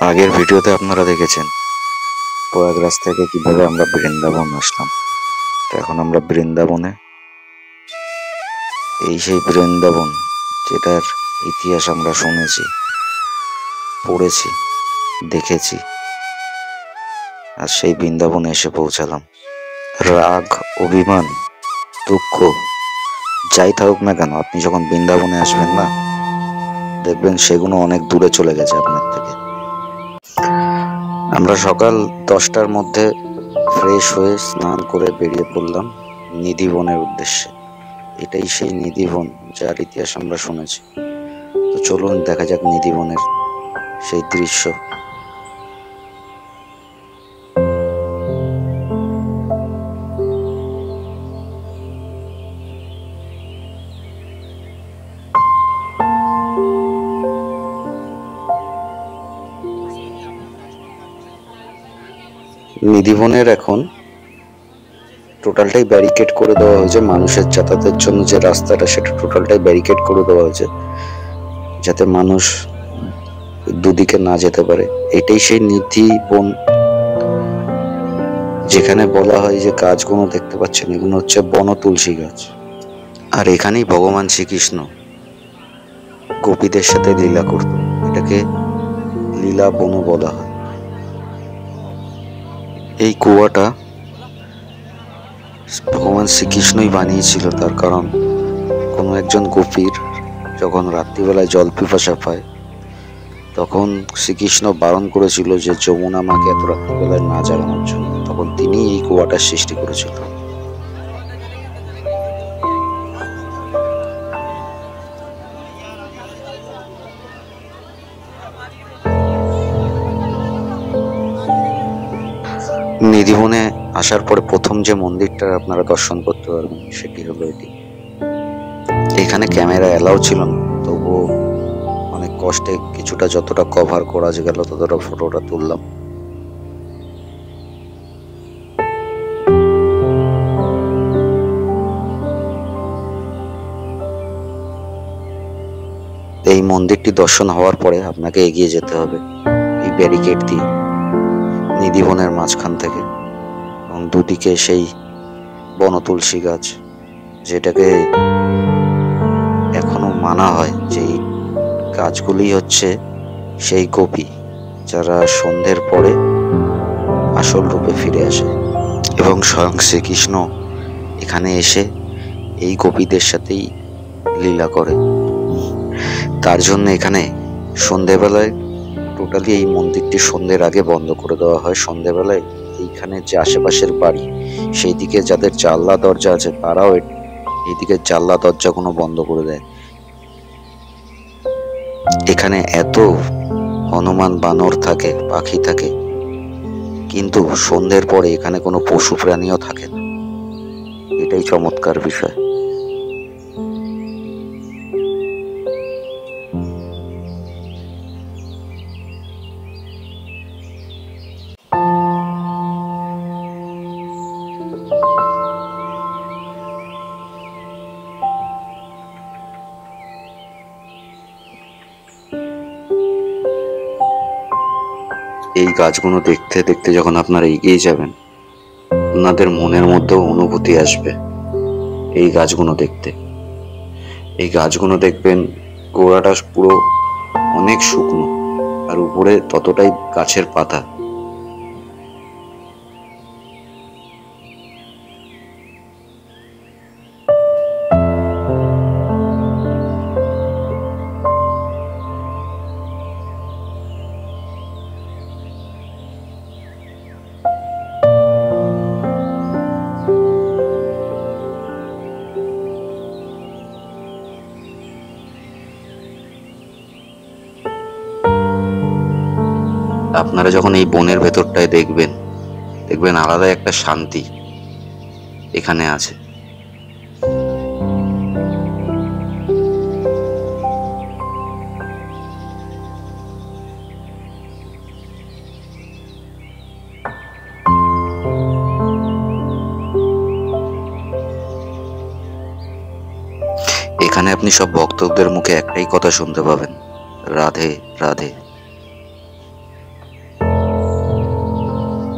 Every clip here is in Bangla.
আগের ভিডিওতে আপনারা দেখেছেন প্রয়াগরাজ থেকে কিভাবে আমরা বৃন্দাবন আসলাম। তো এখন আমরা বৃন্দাবনে, এই সেই বৃন্দাবন যেটার ইতিহাস আমরা শুনেছি, পড়েছি, দেখেছি। আর সেই বৃন্দাবনে এসে পৌঁছালাম। রাগ, অভিমান, দুঃখ যাই থাকুক না কেন, আপনি যখন বৃন্দাবনে আসবেন না, দেখবেন সেগুলো অনেক দূরে চলে গেছে আপনার থেকে। আমরা সকাল 10টার মধ্যে ফ্রেশ হয়ে স্নান করে বেরিয়ে পড়লাম নিধিবনের উদ্দেশ্যে। এটাই সেই নিধিবন যার ইতিহাস আমরা শুনেছি। তো চলুন দেখা যাক নিধিবনের সেই দৃশ্য। নিধিবনের এখন টোটালটাই ব্যারিকেড করে দেওয়া হয়েছে। মানুষের যাতায়াতের জন্য যে রাস্তাটা, সেটা টোটালটাই ব্যারিকেড করে দেওয়া হয়েছে, যাতে মানুষ দুদিকে না যেতে পারে। এটাই সেই নিধিবন, যেখানে বলা হয় যে গাছগুলো দেখতে পাচ্ছেন, এগুলো হচ্ছে বন তুলসী গাছ। আর এখানেই ভগবান শ্রীকৃষ্ণ গোপীদের সাথে লীলা করত। এটাকে লীলা বন বলা হয়। এই কুয়াটা ভগবান শ্রীকৃষ্ণই বানিয়েছিল, তার কারণ কোনো একজন গোপীর যখন রাত্রিবেলায় জল পিপাসা পায়, তখন শ্রীকৃষ্ণ বারণ করেছিল যে যমুনা মাকে এত রাত্রিবেলায় না জাগানোর জন্য। তখন তিনি এই কুয়াটার সৃষ্টি করেছিল। নিধিবনে আসার পরে প্রথম যে মন্দিরটা আপনারা দর্শন করতে পারবেন, সেটি হলো এটি। এখানে ক্যামেরা এলাও ছিল না, তবুও অনেক কষ্টে কিছুটা যতটা কভার করা গেল ততটা ফটোটা তুললাম। এই মন্দিরটি দর্শন হওয়ার পরে আপনাকে এগিয়ে যেতে হবে এই ব্যারিকেড দিয়ে নিধিবনের মাঝখান থেকে, এবং দুদিকে সেই বনতুলসী গাছ, যেটাকে এখনো মানা হয় যে এই গাছগুলি হচ্ছে সেই গোপী যারা সন্ধ্যের পরে আসল রূপে ফিরে আসে। এবং স্বয়ং শ্রীকৃষ্ণ এখানে এসে এই গোপীদের সাথেই লীলা করে। তার জন্য এখানে সন্ধ্যেবেলায় টোটালি এই মন্দিরটি সন্ধ্যের আগে বন্ধ করে দেওয়া হয়। সন্ধ্যেবেলায় এইখানে যে আশেপাশের বাড়ি, সেই দিকে যাদের জানলা দরজা আছে, তারাও এইদিকে জানলা দরজাগুলো বন্ধ করে দেয়। এখানে এত হনুমান, বানর থাকে, পাখি থাকে, কিন্তু সন্ধ্যের পরে এখানে কোনো পশু প্রাণীও থাকে না। এটাই চমৎকার বিষয়। এই গাছগুলো দেখতে দেখতে যখন আপনারা এগিয়ে যাবেন, আপনাদের মনের মধ্যেও অনুভূতি আসবে এই গাছগুলো দেখতে। এই গাছগুলো দেখবেন গোড়াটা পুরো অনেক শুকনো, আর উপরে ততটাই গাছের পাতা। আপনারা যখন এই বনের ভেতরটায় দেখবেন, দেখবেন আলাদা একটা শান্তি এখানে আছে। এখানে আপনি সব ভক্তদের মুখে একটাই কথা শুনতে পাবেন, রাধে রাধে।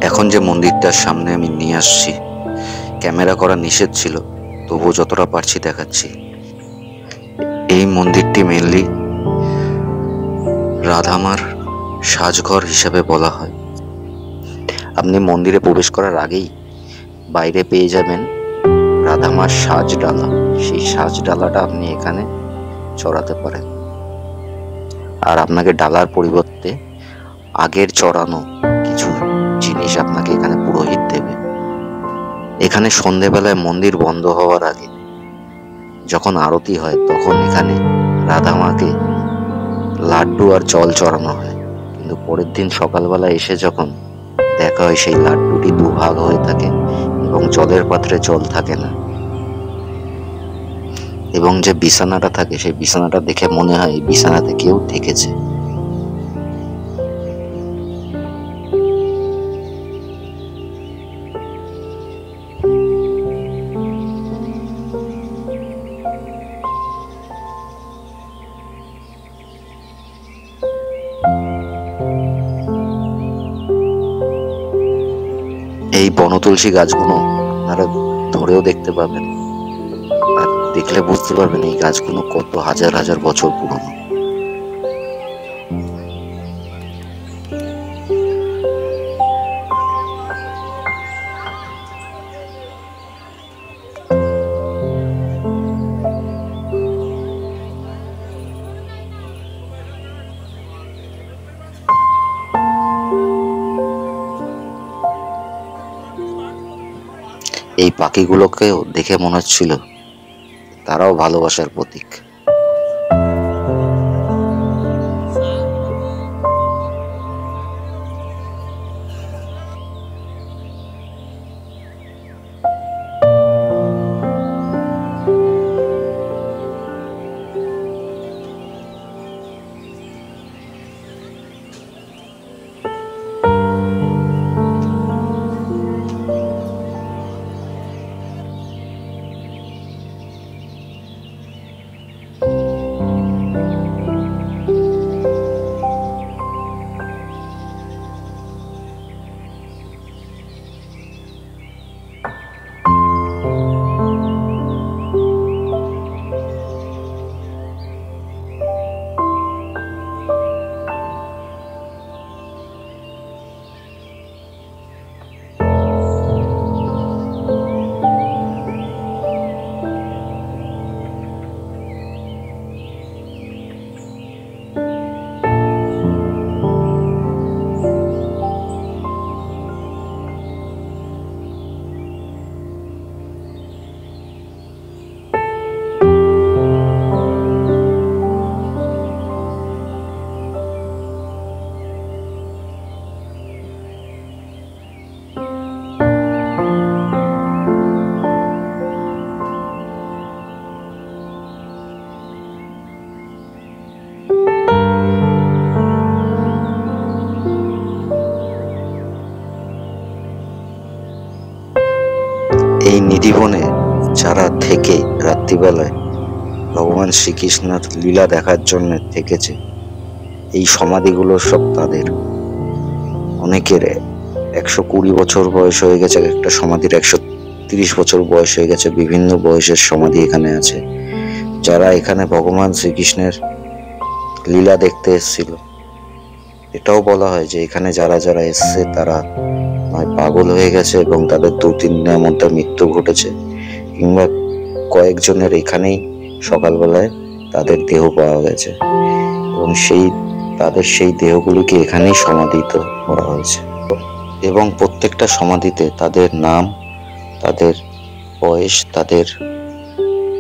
এখন যে মন্দিরটার সামনে আমি নিয়ে আসছি, ক্যামেরা করা নিষেধ ছিল, তবুও যতটা পারছি দেখাচ্ছি। এই মন্দিরটি মেনলি রাধামার সাজঘর হিসাবে বলা হয়। আপনি মন্দিরে প্রবেশ করার আগেই বাইরে পেয়ে যাবেন রাধামার সাজ ডালা। সেই সাজ ডালাটা আপনি এখানে চড়াতে পারেন, আর আপনাকে ডালার পরিবর্তে আগের চড়ানো কিছু জিনিস আপনাকে এখানে পুরোহিত দেবে। এখানে সন্ধেবেলায় মন্দির বন্ধ হওয়ার আগে যখন আরতি হয়, তখন এখানে রাধামাকে লাড্ডু আর জল চড়ানো হয়। কিন্তু পরের দিন সকালবেলা এসে যখন দেখা হয়, সেই লাড্ডুটি দুভাগ হয়ে থাকে এবং জলের পাত্রে জল থাকে না, এবং যে বিছানাটা থাকে সেই বিছানাটা দেখে মনে হয় এই বিছানাতে কেউ থেকেছে। এই বনতুলসী গাছগুলো আপনারা ধরেও দেখতে পাবেন, আর দেখলে বুঝতে পারবেন এই গাছগুলো কত হাজার হাজার বছর পুরনো। এই পাখিগুলোকেও দেখে মনে হচ্ছিল তারাও ভালোবাসার প্রতীক। এই নিধিবনে যারা থেকে রাত্রিবেলায় ভগবান শ্রীকৃষ্ণের লীলা দেখার জন্য থেকেছে, এই সমাধিগুলো সব তাদের। অনেকের 120 বছর বয়স হয়ে গেছে, একটা সমাধির 130 বছর বয়স হয়ে গেছে। বিভিন্ন বয়সের সমাধি এখানে আছে, যারা এখানে ভগবান শ্রীকৃষ্ণের লীলা দেখতে এসেছিল। এটাও বলা হয় যে এখানে যারা যারা এসছে তারা নয় পাগল হয়ে গেছে এবং তাদের 2-3 দিনের মধ্যে মৃত্যু ঘটেছে, কিংবা কয়েকজনের এখানেই সকালবেলায় তাদের দেহ পাওয়া গেছে এবং তাদের সেই দেহগুলিকে এখানেই সমাধিত করা হয়েছে। এবং প্রত্যেকটা সমাধিতে তাদের নাম, তাদের বয়স, তাদের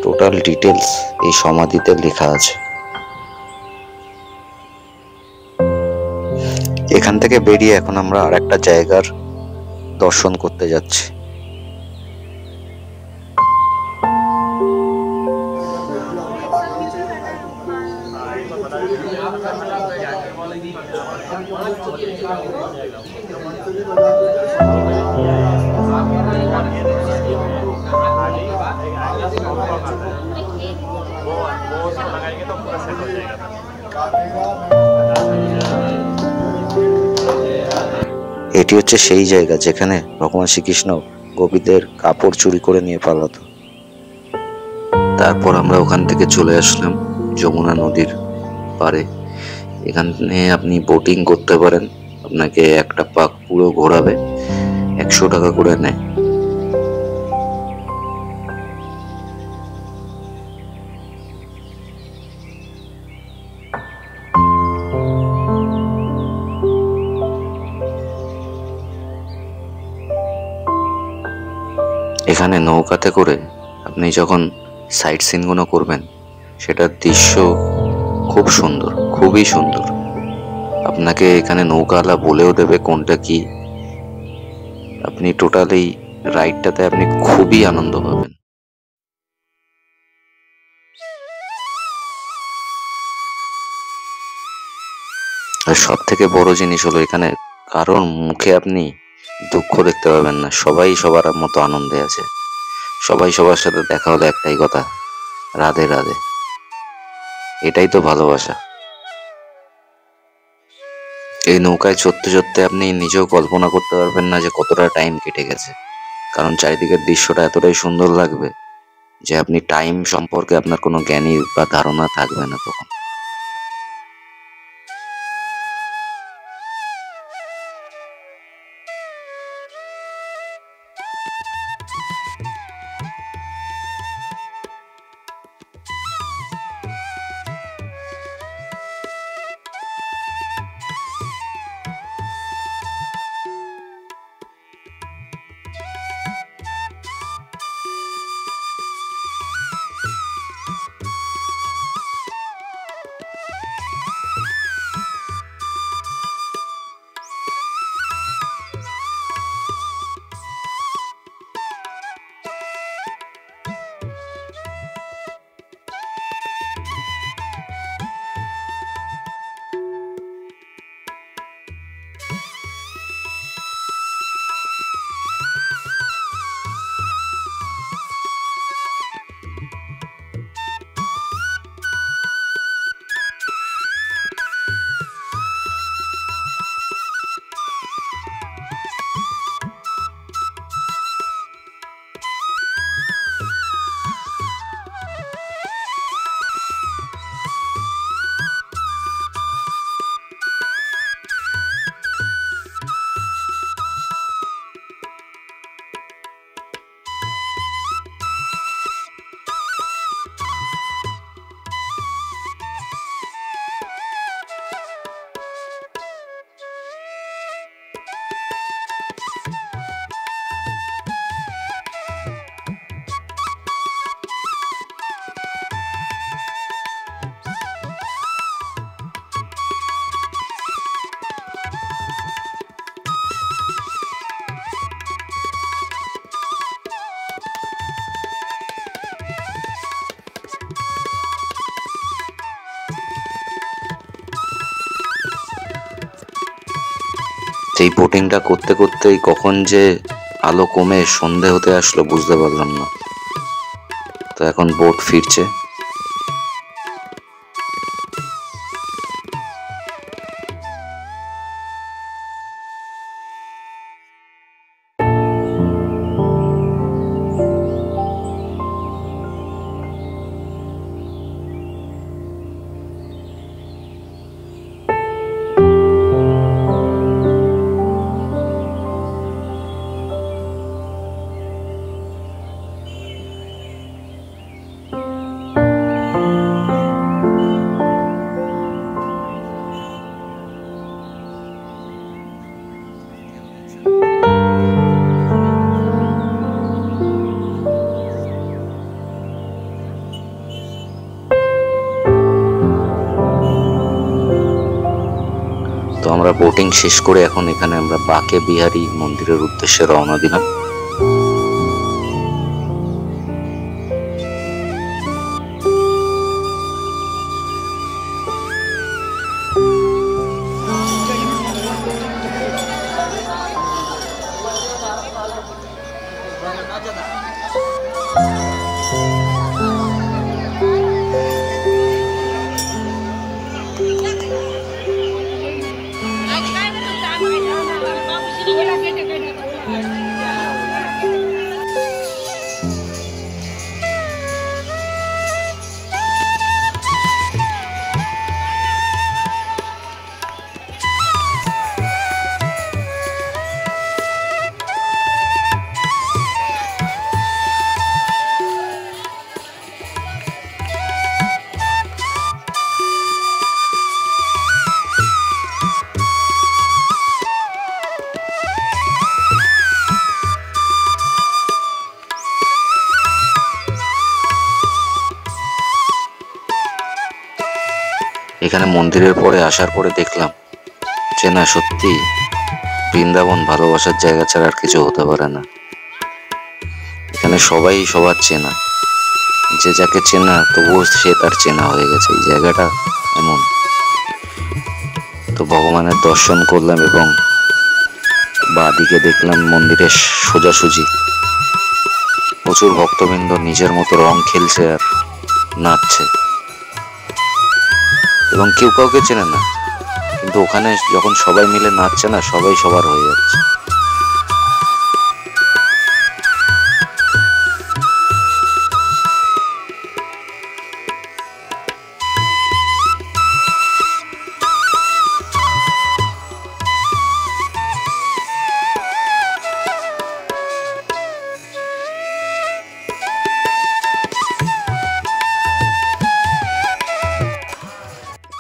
টোটাল ডিটেলস এই সমাধিতে লেখা আছে। এখান থেকে বেরিয়ে এখন আমরা আরেকটা জায়গার দর্শন করতে যাচ্ছি। এটি হচ্ছে সেই জায়গা যেখানে ভগবান শ্রীকৃষ্ণ গোপীদের কাপড় চুরি করে নিয়ে পালাতো। তারপর আমরা ওখান থেকে চলে আসলাম যমুনা নদীর পাড়ে। এখানে আপনি বোটিং করতে পারেন, আপনাকে একটা পাক পুরো ঘোরাবে, 100 টাকা করে নেয়। এখানে নৌকাতে করে আপনি যখন সাইট সিনগুলো করবেন, সেটার দৃশ্য খুব সুন্দর, খুবই সুন্দর। আপনাকে এখানে নৌকাওয়ালা বলেও দেবে কোনটা কি। আপনি টোটালি রাইডটাতে আপনি খুবই আনন্দ পাবেন। আর সব থেকে বড় জিনিস হলো এখানে কারোর মুখে আপনি দুঃখ দেখতে পাবেন না, সবাই সবার মতো আনন্দে আছে। সবাই সবার সাথে দেখা হলে একটাই কথা, রাধে রাধে। এটাই তো ভালোবাসা। এই নৌকায় চড়তে চড়তে আপনি নিজেও কল্পনা করতে পারবেন না যে কতটা টাইম কেটে গেছে, কারণ চারিদিকের দৃশ্যটা এতটাই সুন্দর লাগবে যে আপনি টাইম সম্পর্কে আপনার কোনো জ্ঞানী বা ধারণা থাকবে না তখন। এই বোটিংটা করতে করতেই কখন যে আলো কমে সন্ধে হতে আসলো বুঝতে পারলাম না। তো এখন বোট ফিরছে। তো আমরা বোটিং শেষ করে এখন এখানে আমরা বাকে বিহারী মন্দিরের উদ্দেশ্যে রওনা দিলাম। এখানে মন্দিরের পরে আসার পরে দেখলাম যে না, সত্যি বৃন্দাবন ভালোবাসার জায়গা ছাড়া আর কিছু হতে পারে না। এখানে সবাই সবার চেনা, যে যাকে চেনা তবুও সে তার চেনা হয়ে গেছে। এই জায়গাটা এমন। তো ভগবানের দর্শন করলাম এবং বাঁদিকে দেখলাম মন্দিরের সোজাসুজি প্রচুর ভক্তবৃন্দ নিজের মতো রং খেলছে আর নাচছে, এবং কেউ কাউকে চেনে না, কিন্তু ওখানে যখন সবাই মিলে নাচছে না, সবাই সবার হয়ে যাচ্ছে।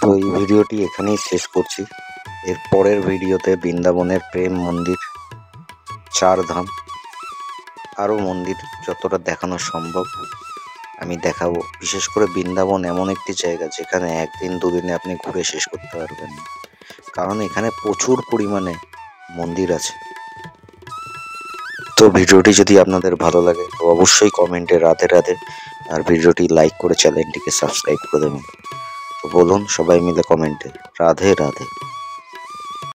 তো এই ভিডিওটি এখানেই শেষ করছি। এর পরের ভিডিওতে বৃন্দাবনের প্রেম মন্দির, 4 ধাম, আরও মন্দির যতটা দেখানো সম্ভব আমি দেখাবো। বিশেষ করে বৃন্দাবন এমন একটি জায়গা যেখানে একদিন দুদিনে আপনি ঘুরে শেষ করতে পারবেন না, কারণ এখানে প্রচুর পরিমাণে মন্দির আছে। তো ভিডিওটি যদি আপনাদের ভালো লাগে তো অবশ্যই কমেন্টে রাধে রাধে আর ভিডিওটি লাইক করে চ্যানেলটিকে সাবস্ক্রাইব করে দেবেন। তো বলুন সবাই মিলে কমেন্টে রাধে রাধে।